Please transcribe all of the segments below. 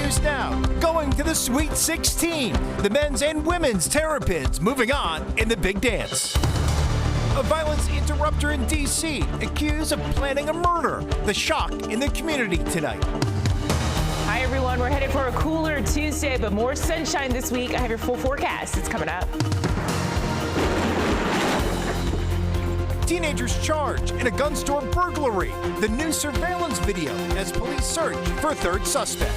News Now, going to the Sweet 16. The men's and women's Terrapins moving on in the big dance. A violence interrupter in D.C. accused of planning a murder. The shock in the community tonight. Hi, everyone. We're headed for a cooler Tuesday, but more sunshine this week. I have your full forecast. It's coming up. Teenagers charged in a gun store burglary. The new surveillance video as police search for a third suspect.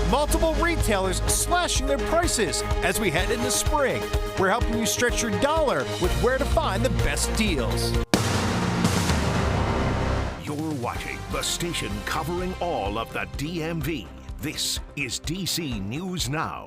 Multiple retailers slashing their prices as we head into spring. We're helping you stretch your dollar with where to find the best deals. You're watching the station covering all of the DMV. This is DC News Now.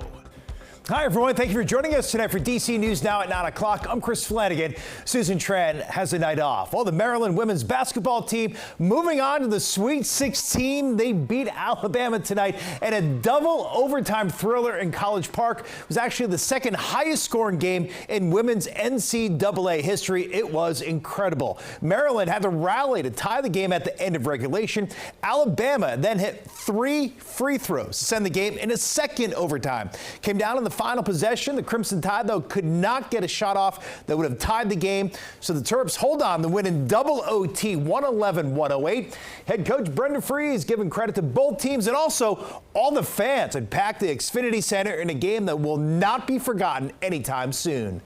Hi, everyone. Thank you for joining us tonight for DC News Now at 9 o'clock. I'm Chris Flanagan. Susan Tran has a night off. Well, the Maryland women's basketball team moving on to the Sweet 16. They beat Alabama tonight in a double overtime thriller in College Park. It was actually the second highest scoring game in women's NCAA history. It was incredible. Maryland had to rally to tie the game at the end of regulation. Alabama then hit 3 free throws to send the game in a second overtime. Came down in the final possession. The Crimson Tide, though, could not get a shot off that would have tied the game. So the Terps hold on to win in double OT, 111-108. Head coach Brenda Free is giving credit to both teams and also all the fans that packed the Xfinity Center in a game that will not be forgotten anytime soon.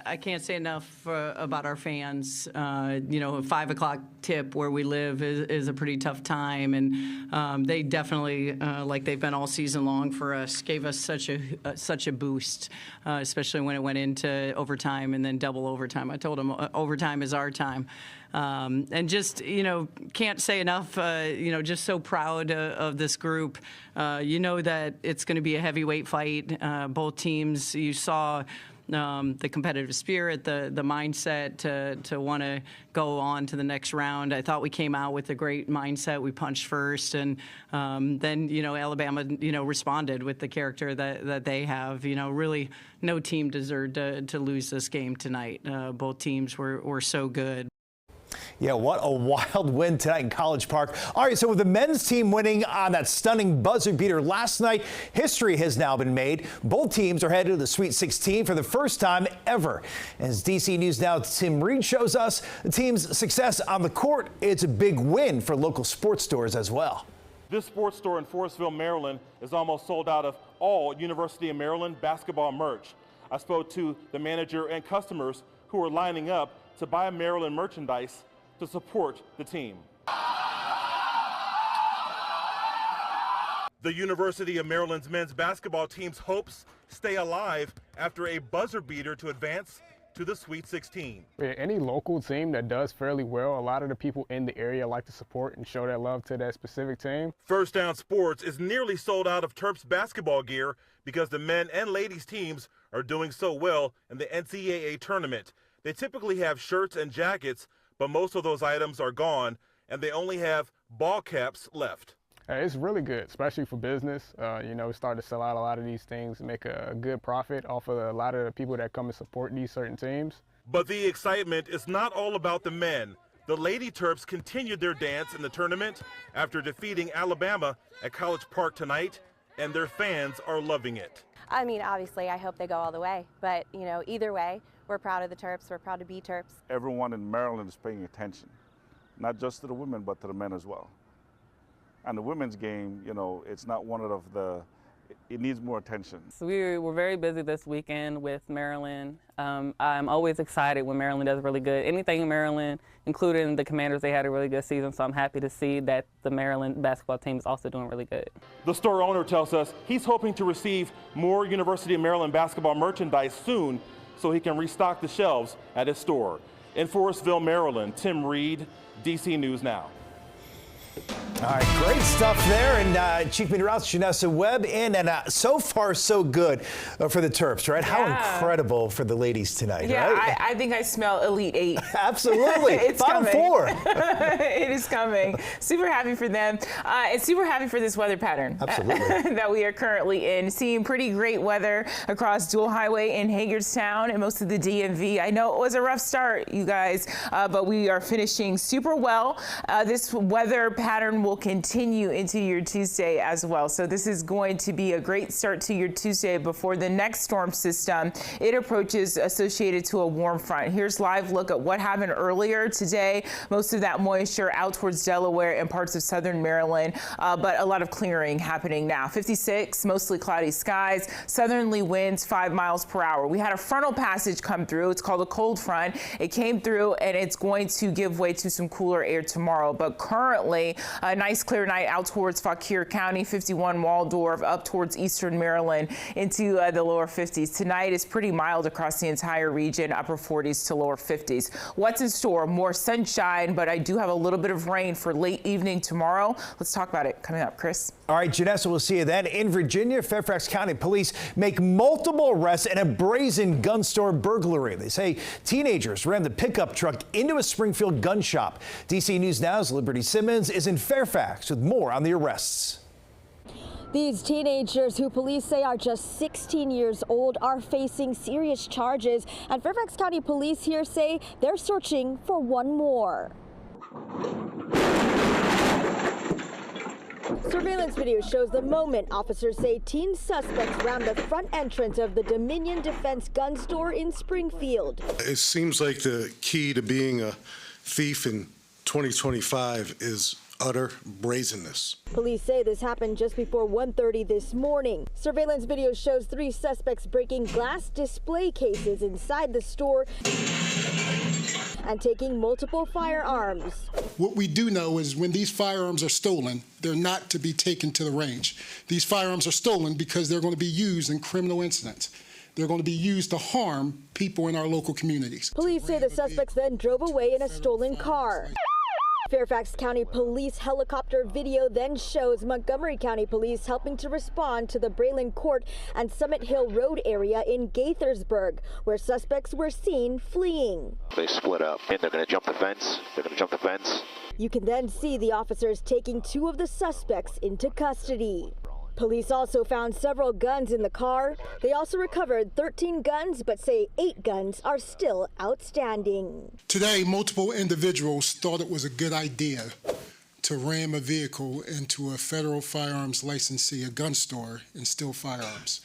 I can't say enough about our fans. You know, a 5 o'clock tip where we live is a pretty tough time, and they definitely, like they've been all season long for us, gave us such a boost, especially when it went into overtime and then double overtime. I told them overtime is our time. And just, you know, can't say enough, you know, just so proud of this group. You know that it's going to be a heavyweight fight. Both teams, you saw the competitive spirit, the mindset to want to go on to the next round. I thought we came out with a great mindset. We punched first, and then, you know, Alabama, you know, responded with the character that they have. You know, really no team deserved to lose this game tonight. Both teams were so good. Yeah, what a wild win tonight in College Park. All right, so with the men's team winning on that stunning buzzer beater last night, history has now been made. Both teams are headed to the Sweet 16 for the first time ever. As DC News Now's Tim Reed shows us, the team's success on the court, it's a big win for local sports stores as well. This sports store in Forestville, Maryland is almost sold out of all University of Maryland basketball merch. I spoke to the manager and customers who are lining up to buy Maryland merchandise to support the team. The University of Maryland's men's basketball team's hopes stay alive after a buzzer beater to advance to the Sweet 16. Any local team that does fairly well, a lot of the people in the area like to support and show that love to that specific team. First Down Sports is nearly sold out of Terps basketball gear because the men and ladies teams are doing so well in the NCAA tournament. They typically have shirts and jackets, but most of those items are gone, and they only have ball caps left. It's really good, especially for business. You know, we started to sell out a lot of these things, make a good profit off of a lot of the people that come and support these certain teams. But the excitement is not all about the men. The Lady Terps continued their dance in the tournament after defeating Alabama at College Park tonight, and their fans are loving it. I mean, obviously, I hope they go all the way, but, you know, either way, we're proud of the Terps. We're proud to be Terps. Everyone in Maryland is paying attention, not just to the women, but to the men as well. And the women's game, you know, it's not one of it needs more attention. So we were very busy this weekend with Maryland. I'm always excited when Maryland does really good. Anything in Maryland, including the Commanders, they had a really good season, so I'm happy to see that the Maryland basketball team is also doing really good. The store owner tells us he's hoping to receive more University of Maryland basketball merchandise soon so he can restock the shelves at his store. In Forestville, Maryland, Tim Reed, DC News Now. All right, great stuff there. And Chief Meteorologist Janessa Webb in, and so far so good for the Terps, right? How incredible for the ladies tonight, right? I think I smell Elite Eight. Absolutely. It's Bottom coming. 4. It is coming. Super happy for them. And super happy for this weather pattern that we are currently in. Seeing pretty great weather across Dual Highway in Hagerstown and most of the DMV. I know it was a rough start, you guys, but we are finishing super well. This weather pattern will will continue into your Tuesday as well. So this is going to be a great start to your Tuesday before the next storm system. It approaches associated to a warm front. Here's live look at what happened earlier today. Most of that moisture out towards Delaware and parts of southern Maryland, but a lot of clearing happening now. 56, mostly cloudy skies, southerly winds 5 miles per hour. We had a frontal passage come through. It's called a cold front. It came through and it's going to give way to some cooler air tomorrow. But currently, a nice clear night out towards Fauquier County, 51 Waldorf, up towards eastern Maryland into the lower 50s. Tonight is pretty mild across the entire region, upper 40s to lower 50s. What's in store? More sunshine, but I do have a little bit of rain for late evening tomorrow. Let's talk about it coming up, Chris. All right, Janessa, we'll see you then. In Virginia, Fairfax County police make multiple arrests in a brazen gun store burglary. They say teenagers rammed the pickup truck into a Springfield gun shop. DC News Now's Liberty Simmons is in Fairfax with more on the arrests. These teenagers, who police say are just 16 years old, are facing serious charges. And Fairfax County police here say they're searching for one more. Surveillance video shows the moment officers say teen suspects rammed the front entrance of the Dominion Defense gun store in Springfield. It seems like the key to being a thief in 2025 is utter brazenness. Police say this happened just before 1:30 this morning. Surveillance video shows 3 suspects breaking glass display cases inside the store and taking multiple firearms. What we do know is when these firearms are stolen, they're not to be taken to the range. These firearms are stolen because they're going to be used in criminal incidents. They're going to be used to harm people in our local communities. Police say the suspects then drove away in a stolen car. Fairfax County Police helicopter video then shows Montgomery County Police helping to respond to the Breland Court and Summit Hill Road area in Gaithersburg, where suspects were seen fleeing. They split up and they're going to jump the fence. You can then see the officers taking 2 of the suspects into custody. Police also found several guns in the car. They also recovered 13 guns, but say 8 guns are still outstanding. Today, multiple individuals thought it was a good idea to ram a vehicle into a federal firearms licensee, a gun store, and steal firearms.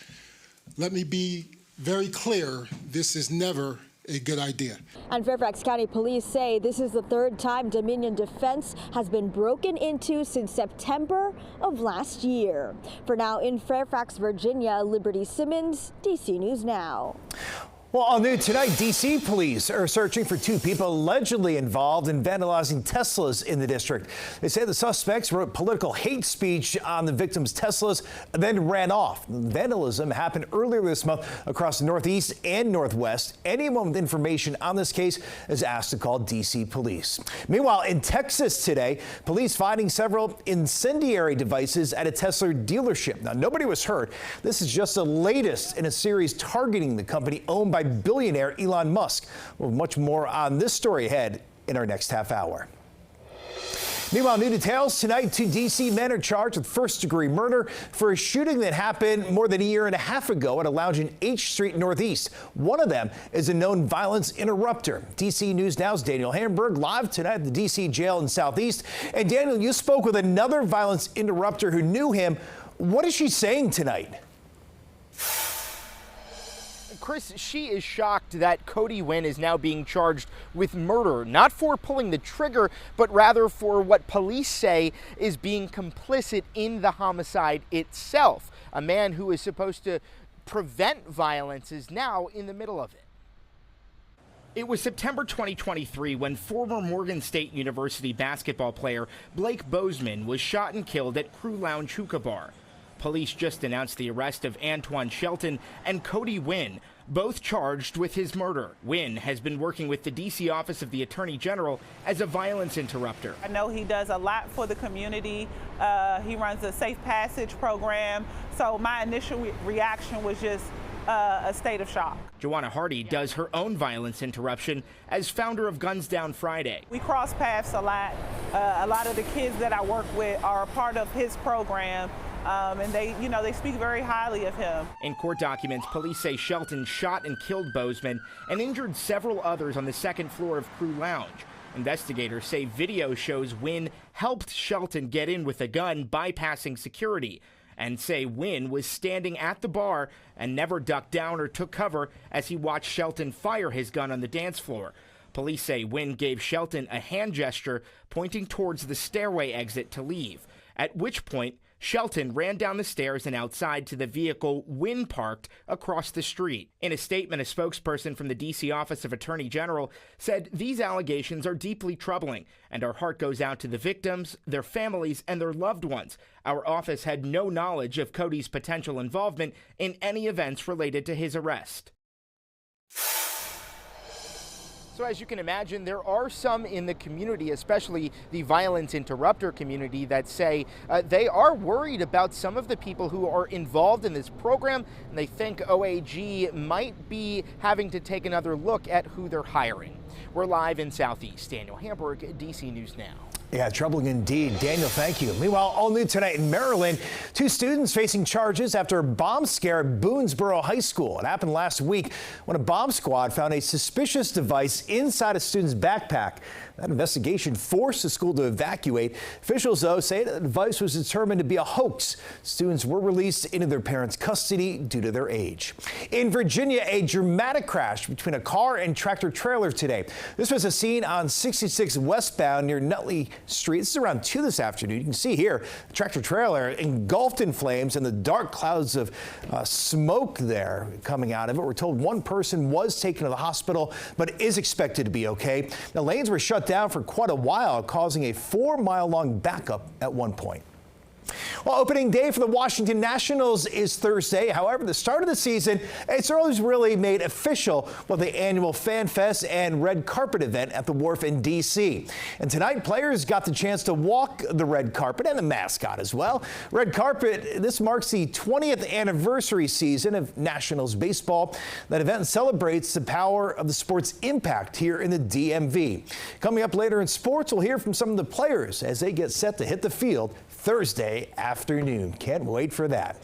Let me be very clear, this is never a good idea. And Fairfax County Police say this is the 3rd time Dominion Defense has been broken into since September of last year. For now, in Fairfax, Virginia, Liberty Simmons, DC News Now. Well, all new tonight, D.C. police are searching for 2 people allegedly involved in vandalizing Teslas in the district. They say the suspects wrote political hate speech on the victims' Teslas and then ran off. Vandalism happened earlier this month across the Northeast and Northwest. Anyone with information on this case is asked to call D.C. police. Meanwhile, in Texas today, police finding several incendiary devices at a Tesla dealership. Now, nobody was hurt. This is just the latest in a series targeting the company owned by billionaire Elon Musk. Well, much more on this story ahead in our next half hour. Meanwhile, new details tonight. 2 D.C. men are charged with first-degree murder for a shooting that happened more than a year and a half ago at a lounge in H Street Northeast. One of them is a known violence interrupter. D.C. News Now's Daniel Hamburg live tonight at the D.C. jail in Southeast. And Daniel, you spoke with another violence interrupter who knew him. What is she saying tonight? Chris, she is shocked that Cody Wynn is now being charged with murder, not for pulling the trigger, but rather for what police say is being complicit in the homicide itself. A man who is supposed to prevent violence is now in the middle of it. It was September 2023 when former Morgan State University basketball player Blake Bozeman was shot and killed at Crew Lounge Hookah Bar. Police just announced the arrest of Antoine Shelton and Cody Wynn, both charged with his murder. Wynn has been working with the D.C. Office of the Attorney General as a violence interrupter. I know he does a lot for the community. He runs a safe passage program. So my initial reaction was just a state of shock. Joanna Hardy does her own violence interruption as founder of Guns Down Friday. We cross paths a lot. A lot of the kids that I work with are a part of his program. And they speak very highly of him. In court documents, police say Shelton shot and killed Bozeman and injured several others on the second floor of Crew Lounge. Investigators say video shows Wynn helped Shelton get in with a gun, bypassing security, and say Wynn was standing at the bar and never ducked down or took cover as he watched Shelton fire his gun on the dance floor. Police say Wynn gave Shelton a hand gesture pointing towards the stairway exit to leave, at which point Shelton ran down the stairs and outside to the vehicle Wynn parked across the street. In a statement, a spokesperson from the D.C. Office of Attorney General said these allegations are deeply troubling, and our heart goes out to the victims, their families, and their loved ones. Our office had no knowledge of Cody's potential involvement in any events related to his arrest. So as you can imagine, there are some in the community, especially the violence interrupter community, that say they are worried about some of the people who are involved in this program, and they think OAG might be having to take another look at who they're hiring. We're live in Southeast. Daniel Hamburg, DC News Now. Yeah, troubling indeed. Daniel, thank you. Meanwhile, all new tonight in Maryland, 2 students facing charges after a bomb scare at Boonesboro High School. It happened last week when a bomb squad found a suspicious device inside a student's backpack. That investigation forced the school to evacuate. Officials, though, say the device was determined to be a hoax. Students were released into their parents' custody due to their age. In Virginia, a dramatic crash between a car and tractor trailer today. This was a scene on 66 westbound near Nutley Street. This is around 2 this afternoon. You can see here the tractor trailer engulfed in flames and the dark clouds of smoke there coming out of it. We're told one person was taken to the hospital but is expected to be okay. The lanes were shut down for quite a while, causing a 4-mile-long backup at one point. Well, opening day for the Washington Nationals is Thursday. However, the start of the season, it's always really made official with the annual Fan Fest and red carpet event at the Wharf in D.C. And tonight, players got the chance to walk the red carpet and the mascot as well. Red carpet, this marks the 20th anniversary season of Nationals baseball. That event celebrates the power of the sport's impact here in the DMV. Coming up later in sports, we'll hear from some of the players as they get set to hit the field Thursday afternoon. Can't wait for that.